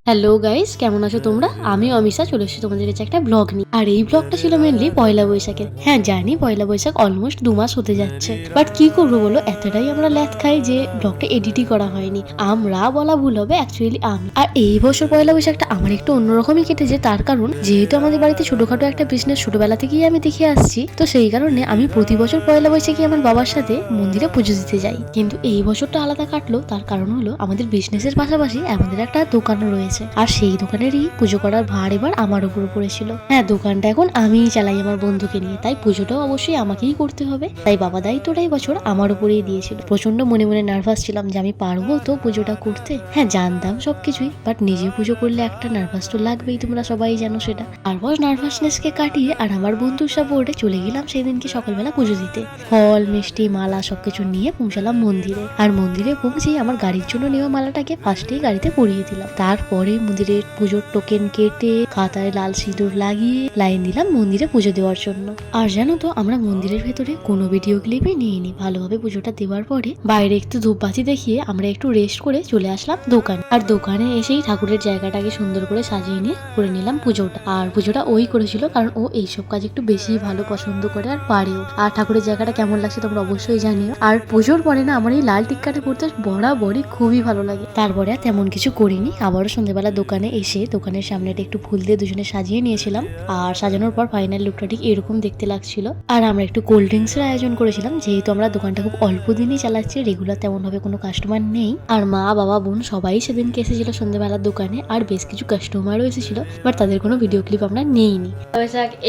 Hello guys, কেমন আছো তোমরা? আমি অমিশা চলে এসেছি তোমাদের কাছে একটা ব্লগ নিয়ে। আর এই ব্লগটা ছিল মেনলি পয়লা বৈশাখের। হ্যাঁ জানি পয়লা বৈশাখ অলমোস্ট 2 মাস হতে যাচ্ছে, বাট কি করবো বলো, এতটাই আমরা ল্যাথ খাই যে ব্লগটা এডিটই করা হয়নি। আমরা বলা ভুল হবে, অ্যাকচুয়ালি আমি। আর এই বছর পয়লা বৈশাখটা আমার একটু অন্যরকমই কেটেছে, তার কারণ যেহেতু আমাদের বাড়িতে ছোটখাটো একটা বিজনেস ছোটবেলা থেকেই আমি দেখে আসছি, তো সেই কারণে আমি প্রতি বছর পয়লা বৈশাখে আমার বাবার সাথে মন্দিরে পুজো দিতে যাই। কিন্তু এই বছরটা আলাদা কাটলো, তার কারণ হলো আমাদের বিজনেসের পাশাপাশি আমাদের একটা দোকানও রয়েছে। আর সেই দোকানেরই পুজো করার ভার এবার আমার উপর পড়েছিল। হ্যাঁ, দোকানটা এখন আমিই চালাই আমার বন্ধুকে নিয়ে, তাই পুজোটাও অবশ্যই আমাকেই করতে হবে। তাই বাবা দায়িত্বটা এই বছর আমার উপরেই দিয়েছিল। প্রচন্ড মনে মনে নার্ভাস ছিলাম যে আমি পারবো তো পুজোটা করতে। হ্যাঁ জানতাম সবকিছুই, বাট নিজে পুজো করলে একটা নার্ভাস তো লাগবেই, তোমরা সবাই জানো সেটা। তারপর নার্ভাসনেসকে কাটিয়ে আর আমার বন্ধুর সাপোর্টে চলে গেলাম সেদিনকে সকালবেলা পুজো দিতে। ফল মিষ্টি মালা সবকিছু নিয়ে পৌঁছালাম মন্দিরে। আর মন্দিরে পৌঁছেই আমার গাড়ির জন্য নেওয়া মালাটাকে ফার্স্টেই গাড়িতে পরিয়ে দিলাম। তারপরে মন্দিরের পুজোর টোকেন কেটে খাতায় লাল সিঁদুর লাগিয়ে লাইন দিলাম মন্দিরে পুজো দেওয়ার জন্য। আর জানো তো, আমরা মন্দিরের ভেতরে কোনো ভিডিও ক্লিপই নিইনি। ভালোভাবে পুজোটা দেওয়ার পরে বাইরে একটু ধূপবাতি দেখিয়ে আমরা একটু রেস্ট করে চলে আসলাম দোকান। আর দোকানে এসেই ঠাকুরের জায়গাটাকে সুন্দর করে সাজিয়ে নিয়ে করে নিলাম পুজোটা। আর পুজোটা ওই করেছিল, কারণ ও এইসব কাজ একটু বেশি ভালো পছন্দ করে আর পারেও। আর ঠাকুরের জায়গাটা কেমন লাগছে তোমরা অবশ্যই জানিও। আর পুজোর পরে না আমার এই লাল টিক্কাটা পড়তে বরাবরই খুবই ভালো লাগে। তারপরে আর তেমন কিছু করিনি, আবারও সন্ধ্যেবেলা দোকানে এসে দোকানের সামনেটা একটু ফুল দিয়ে দুজনে সাজিয়ে নিয়েছিলাম। আর সাজানোর পর ফাইনাল লুকটা ঠিক এরকম দেখতে লাগছিল। আর আমরা একটু কোল্ড ড্রিঙ্কসের আয়োজন করেছিলাম, যেহেতু আমরা দোকানটা খুব অল্প দিনই চালাচ্ছি, রেগুলার তেমন ভাবে কোনো কাস্টমার নেই। আর মা বাবা বোন সবাই সেদিনকে এসেছিল সন্ধ্যেবেলার দোকানে, আর বেশ কিছু কাস্টমারও এসেছিল, বাট তাদের কোনো ভিডিও ক্লিপ আমরা নেইনি।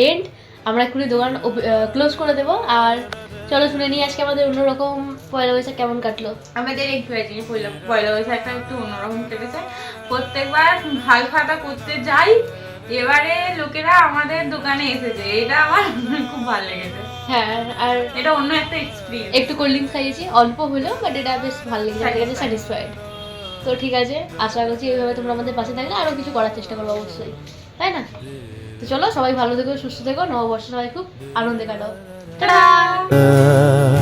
এন্ড আমরা একটু দোকান ক্লোজ করে দেবো। আর চলো শুনে নিই আজকে আমাদের অন্যরকম পয়লা বৈশাখ কেমন কাটলো। আমাদের একটু আছে পয়লা বৈশাখটা একটু অন্যরকম কেটেছে। প্রত্যেকবার ভাল খাতা করতে যাই, এবারে লোকেরা আমাদের দোকানে এসেছে, এটা আমার খুব ভালো লেগেছে। হ্যাঁ, আর এটা অন্য একটা এক্সপিরিয়েন্স। একটু কোল্ড ড্রিঙ্কস খাইয়েছি অল্প হলেও, বাট এটা বেশ ভালো লেগেছে, স্যাটিসফাইড। তো ঠিক আছে, আশা করছি এইভাবে তোমরা আমাদের পাশে থাকলে আরও কিছু করার চেষ্টা করবো অবশ্যই, তাই না? তো চলো সবাই ভালো থেকো, সুস্থ থেকো, নববর্ষ সবাই খুব আনন্দে কাটাও। টাটা।